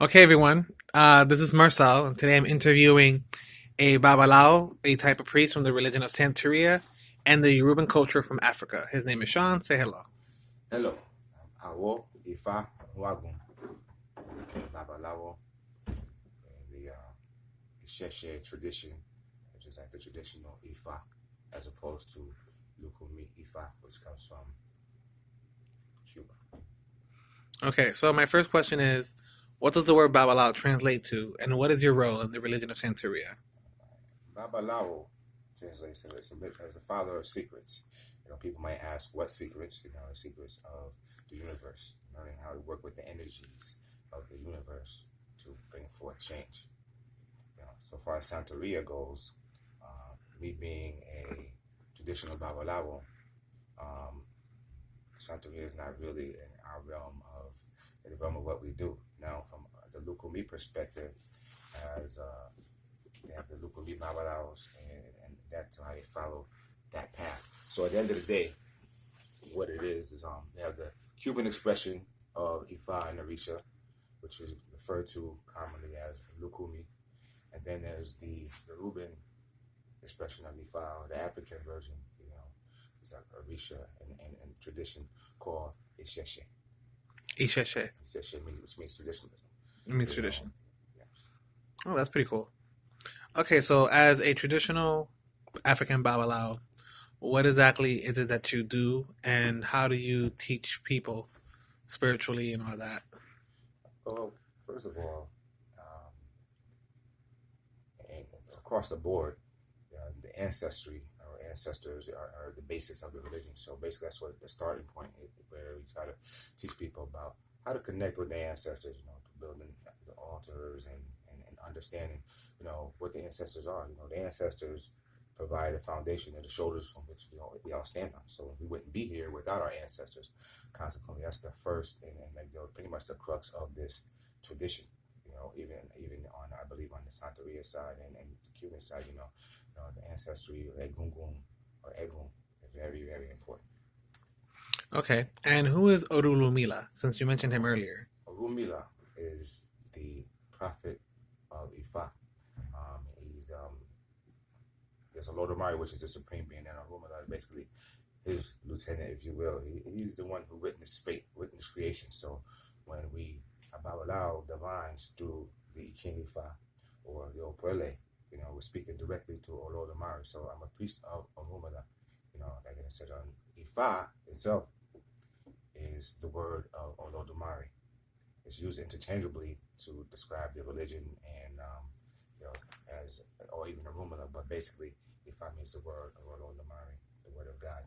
Okay, everyone. This is Marcel, and today I'm interviewing a Babalow, a type of priest from the religion of Santeria and the Yoruban culture from Africa. His name is Shawn. Say hello. Hello, I'm Awo Ifa Wagun Babalawo in the Isheshe tradition, which is like the traditional Ifa, as opposed to Lukumi Ifa, which comes from Cuba. Okay, so my first question is, what does the word Babalow translate to, and what is your role in the religion of Santeria? Babalawo translates as the father of secrets. People might ask what secrets, the secrets of the universe, learning how to work with the energies of the universe to bring forth change. So far as Santeria goes, me being a traditional Babalawo, Santeria is not really in the realm of what we do. Now, from the Lukumi perspective, as they have the Lukumi Babalawos, and that's how they follow that path. So at the end of the day, what it is they have the Cuban expression of Ifa and Orisha, which is referred to commonly as Lukumi, and then there's the Yoruban expression of Ifa, or the African version, it's like Orisha and tradition called Isheshe. Isheshe. Isheshe which means traditionalism. It means tradition. Yes. Oh, that's pretty cool. Okay, so as a traditional African Babalawo, what exactly is it that you do, and how do you teach people spiritually and all that? Well, first of all, and across the board, the ancestry or ancestors are the basis of the religion. So basically, that's what the starting point is, where we try to teach people about how to connect with their ancestors. Building the altars and understanding, what the ancestors are. The ancestors provide a foundation and the shoulders from which we all stand on. So we wouldn't be here without our ancestors. Consequently, that's the first and pretty much the crux of this tradition. Even on, I believe, on the Santeria side and the Cuban side, the ancestry or Egungun or Egun is very, very important. Okay, and who is Orulumila, since you mentioned him earlier? Orumila is the prophet of Ifa. There's a Lord of Mari, which is the supreme being, and Orumila is basically his lieutenant, if you will. He's the one who witnessed fate, witnessed creation. So when we Babalawo divines through the Ikinifa or the Opele, we're speaking directly to our Lord of Mari. So I'm a priest of Orumila. Like I said, Ifa itself is the word of Olodumare. It's used interchangeably to describe the religion and as or even Orumila, but basically Ifa means the word of Olodumare, the word of God.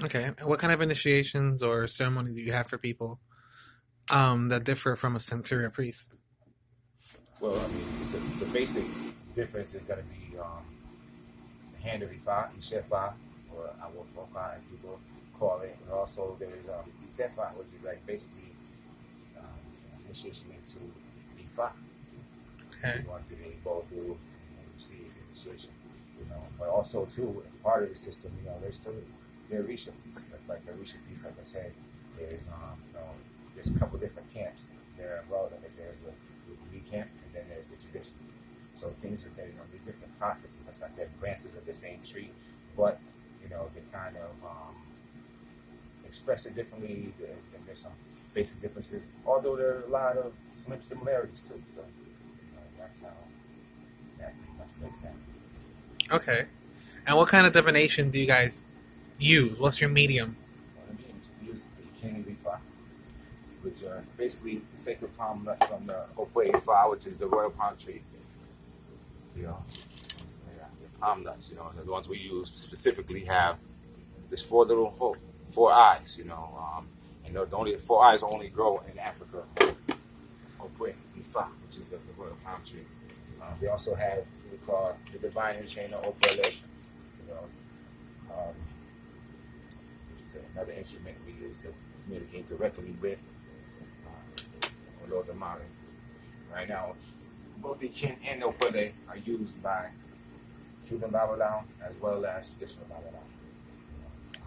Okay, and what kind of initiations or ceremonies do you have for people that differ from a Santeria priest? Well, I mean, the basic difference is going to be the hand of Ifa, Ishefa, or Awofoka, as people call it. And also there's Itefa, which is like basically initiation into Ifa. Okay. You want to go through and receive initiation. But also too, as part of the system, there's still the Orisha piece. Like the Orisha piece, like I said, there's a couple different camps there as well. Like I said, there's the Lukumi camp, and then there's the tradition. So things are there, there's different processes. As I said, branches of the same tree, but they kind of express it differently. And there's some basic differences, although there are a lot of similarities too. So that's how that pretty much breaks down. Okay, and what kind of divination do you guys use? What's your medium? We use the King Ifa, which are basically the sacred palm nuts from the Okwe Ifa, which is the royal palm tree. The palm nuts, the ones we use specifically have this four eyes, and the only 4 eyes only grow in Africa. Okwe Ifa, which is the royal palm tree. We also have what we call the Divination or Opele, which is another instrument we use to communicate directly with Lord of Mari. Right now, both the Kin and Opele are used by Cuban Babalawo as well as traditional Babalawo.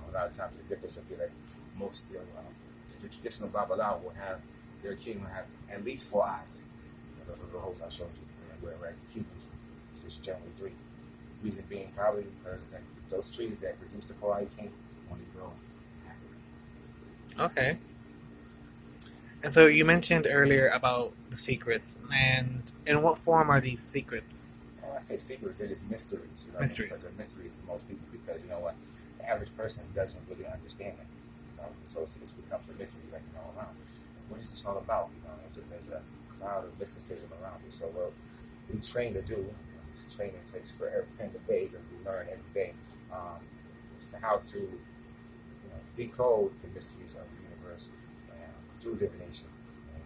A lot of times the difference would be like most the traditional Babalawo will have their king will have at least 4 eyes. Those are the holes I showed you. Whereas the Cubans, it's just generally 3. Reason being probably because those trees that produce the 4-eyed king only grow in Africa. Okay. And so you mentioned earlier about the secrets, and in what form are these secrets? When I say secrets, it is mysteries. Mysteries. Because they're mysteries to most people. Because you know what, the average person doesn't really understand it. So it becomes a mystery. Like wow, what is this all about? There's a cloud of mysticism around it. So what we train to do, this training takes forever and a day, and we learn every day. It's how to decode the mysteries of the universe through divination, and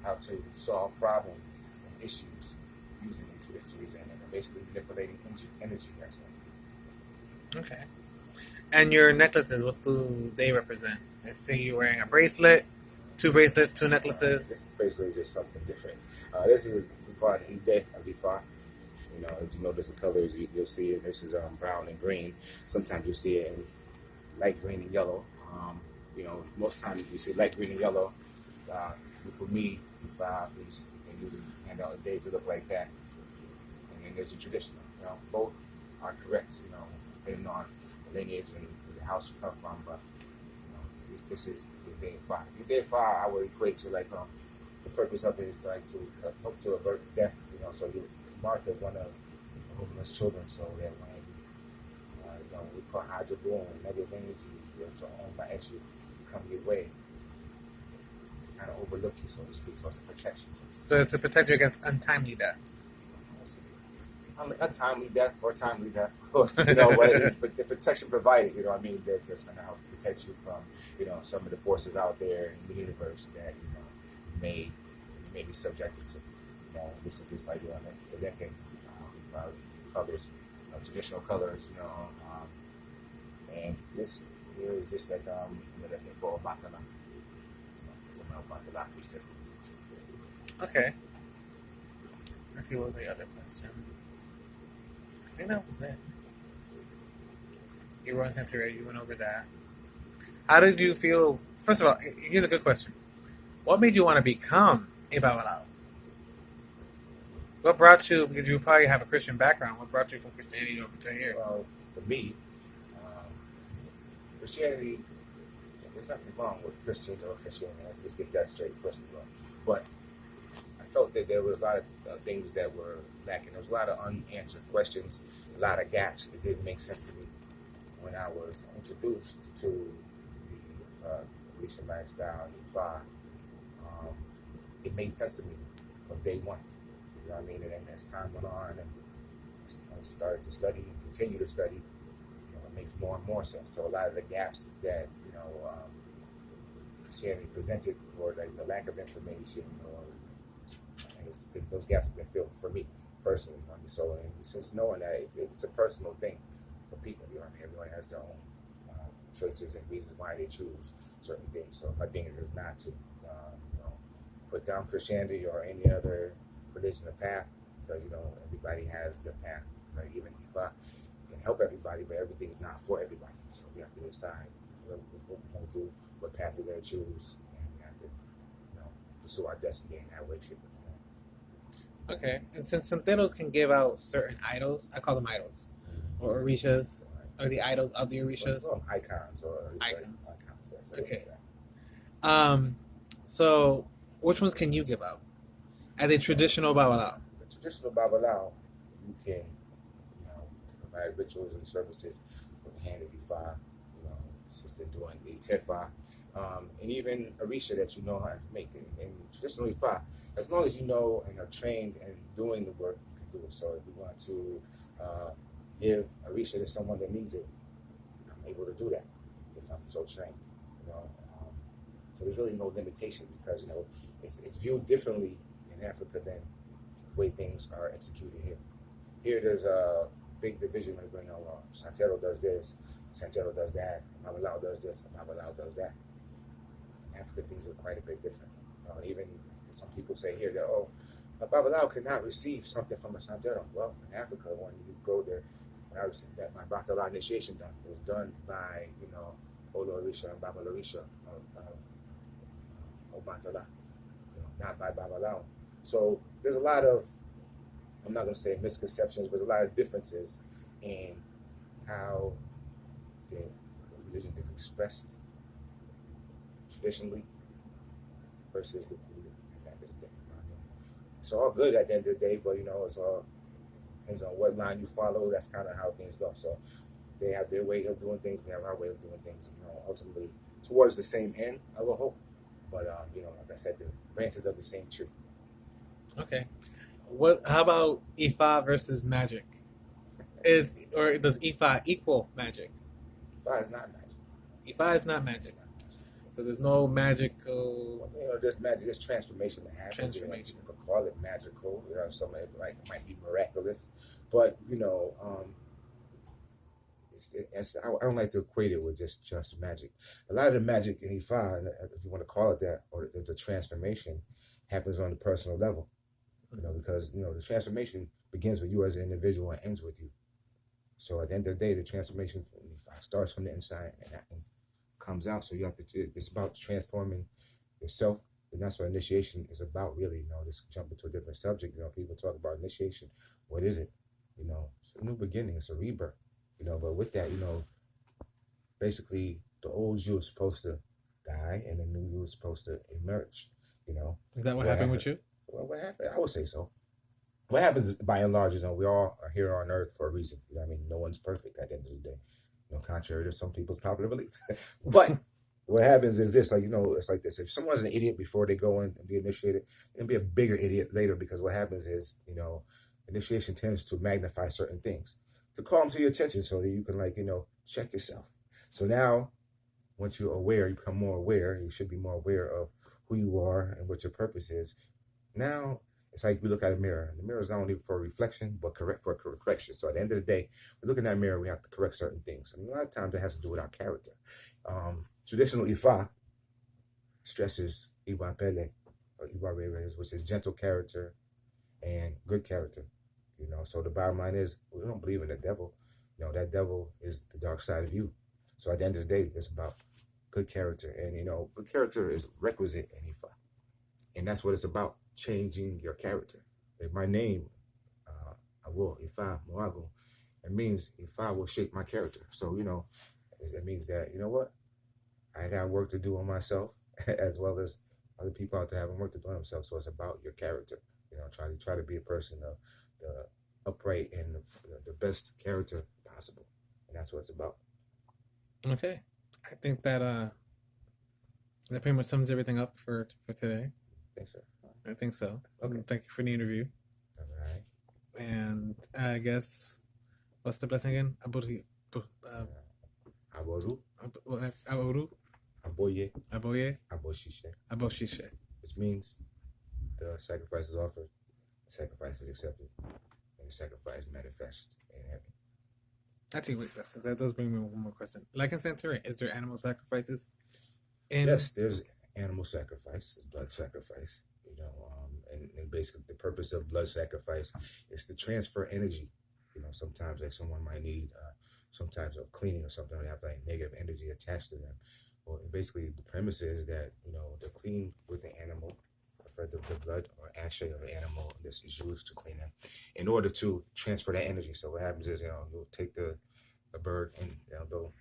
how to solve problems and issues using these mysteries and basically manipulating energy. That's it. Okay. And your necklaces, what do they represent? Let's say you're wearing a bracelet, 2 bracelets, 2 necklaces. This bracelet is just something different. This is part of Ide Avifa. If you notice the colors, you'll see it. This is brown and green. Sometimes you see it in light green and yellow. Most times you see light green and yellow. For me, they usually hand out days that look like that. And then there's a traditional. Both are correct. Depending on the lineage and the house you come from. But this is the day 5. The day 5 I would equate to like the purpose of it is like to help to avert death. So you're marked as one of the homeless children. So that when we call Hydroborn, negative energy, so owned by entry, come your way, kind of overlook you, so to speak. So it's a protection. So it's to protect you against untimely death. Untimely death or timely death, but it's the protection provided. That just going to help protect you from, some of the forces out there in the universe that you may be subjected to. This is just like the decade colors, traditional colors, and this here is just like looking for Batala. It's a Batala piece. Okay. Let's see, what was the other question? I think that was it. You were on Santeria, you went over that. How did you feel? First of all, here's a good question. What made you want to become a Babalow? What brought you, because you probably have a Christian background, what brought you from Christianity over to here? Well, for me, Christianity, there's nothing wrong with Christians or Christianity. Let's just get that straight, first of all. But I felt that there was a lot of things that were lacking. There was a lot of unanswered questions, a lot of gaps that didn't make sense to me when I was introduced to the Orisha lifestyle, Ifa. It made sense to me from day one. And then as time went on and I started to study and continue to study, it makes more and more sense. So a lot of the gaps that, Christianity presented, or like the lack of information, or those gaps have been filled for me personally. So it's just knowing that it's a personal thing for people. Everyone has their own choices and reasons why they choose certain things. So my thing is not to put down Christianity or any other religion or path, because everybody has the path. Like even if I can help everybody, but everything's not for everybody. So we have to decide what we're going to do, what path we're going to choose, and we have to pursue our destiny in that way. Okay, and since Santeros can give out certain idols, I call them idols, or Orishas, or the idols of the Orishas. Well, icons or icons. Yes, Okay. So which ones can you give out as a traditional Babalow? The traditional Babalow, you can provide rituals and services with the hand of Ifa, just in doing the Tefa, and even Orisha that you know how to make. And traditional Ifa, as long as you know and are trained and doing the work, you can do it. So if you want to give Orisha to someone that needs it, I'm able to do that if I'm so trained. So there's really no limitation, because it's viewed differently in Africa than the way things are executed here. Here there's a big division of Santero does this, Santero does that, Babalow does this, and Babalow does that. In Africa, things are quite a bit different. Even some people say here that a Babalow cannot receive something from a Santero. Well, in Africa, when you go there, when I received that my Batala initiation done, it was done by Olo Orisha and Babalow Orisha of Batala. not by Babalow. So there's a lot of, I'm not going to say misconceptions, but there's a lot of differences in how the religion is expressed traditionally versus the Buddha at the end of the day. It's all good at the end of the day, but it's all depends on what line you follow. That's kind of how things go. So they have their way of doing things. We have our way of doing things. Ultimately towards the same end, I will hope. But like I said, the branches of the same tree. Okay. How about Ifa versus magic? Does Ifa equal magic? Ifa is not magic. Ifa is not magic. So there's no magical. There's magic. There's transformation that happens. Transformation. You could call it magical. Some it might be miraculous, but I don't like to equate it with just magic. A lot of the magic in Ifa, if you want to call it that, or the transformation, happens on the personal level. Because the transformation begins with you as an individual and ends with you. So at the end of the day, the transformation starts from the inside and comes out. So you have to. It's about transforming yourself, and that's what initiation is about. Really, just jump into a different subject. People talk about initiation. What is it? It's a new beginning. It's a rebirth. But with that, basically the old you is supposed to die, and the new you is supposed to emerge. Is that what happened with you? Well, what happened? I would say so. What happens by and large is, we all are here on earth for a reason. No one's perfect at the end of the day. Contrary to some people's popular beliefs. But what happens is this, it's like this. If someone's an idiot before they go in and be initiated, they'll be a bigger idiot later, because what happens is, initiation tends to magnify certain things to call them to your attention so that you can check yourself. So now, once you're aware, you become more aware. You should be more aware of who you are and what your purpose is. Now, it's like we look at a mirror. The mirror is not only for reflection, but for correction. So at the end of the day, we look in that mirror, we have to correct certain things. A lot of times it has to do with our character. Traditional Ifa stresses Iwa Pele, or Iwa Rere, which is gentle character and good character. So the bottom line is, we don't believe in the devil. That devil is the dark side of you. So at the end of the day, it's about good character. And, good character is requisite in Ifa. And that's what it's about, changing your character. Like my name, Awo, Ifa Moago, it means Ifa will shape my character. So, it means that, what? I got work to do on myself, as well as other people out there having work to do on themselves. So it's about your character. Try to be a person of the upright and the best character possible. And that's what it's about. Okay. I think that that pretty much sums everything up for today. Thanks, sir. I think so. Okay. Thank you for the interview. All right. And I guess, what's the blessing again? Aboru. Aboru? Aboye. Aboye? Aboshishe. Aboshishe. Which means the sacrifice is offered, the sacrifice is accepted, and the sacrifice manifests in heaven. Actually, wait, that does bring me one more question. Like in Santeria, is there animal sacrifices? Yes, there's animal sacrifice, it's blood sacrifice, and basically the purpose of blood sacrifice is to transfer energy. Sometimes someone might need some types of cleaning or something, they have negative energy attached to them. Well, basically the premise is that, they're clean with the animal, the blood or ashe of the animal. This is used to clean them in order to transfer that energy. So what happens is, you'll take the bird and they'll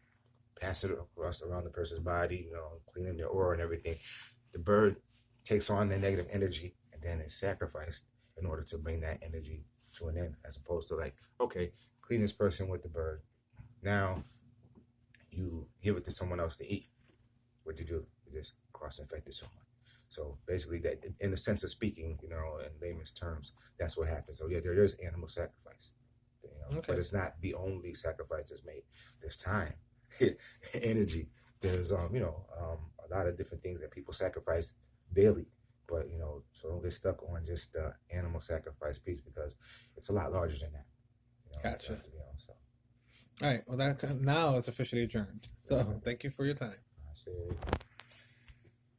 pass it around the person's body, cleaning their aura and everything. The bird takes on the negative energy and then is sacrificed in order to bring that energy to an end, as opposed to okay, clean this person with the bird. Now you give it to someone else to eat. What you do? You just cross-infected someone. So basically, that, in the sense of speaking, in layman's terms, that's what happens. So yeah, there is animal sacrifice, Okay. But it's not the only sacrifice that's made. There's time, energy. There's a lot of different things that people sacrifice daily. But so don't get stuck on just the animal sacrifice piece, because it's a lot larger than that. Gotcha. So. All right. Well, that now it's officially adjourned. So thank you for your time. I say.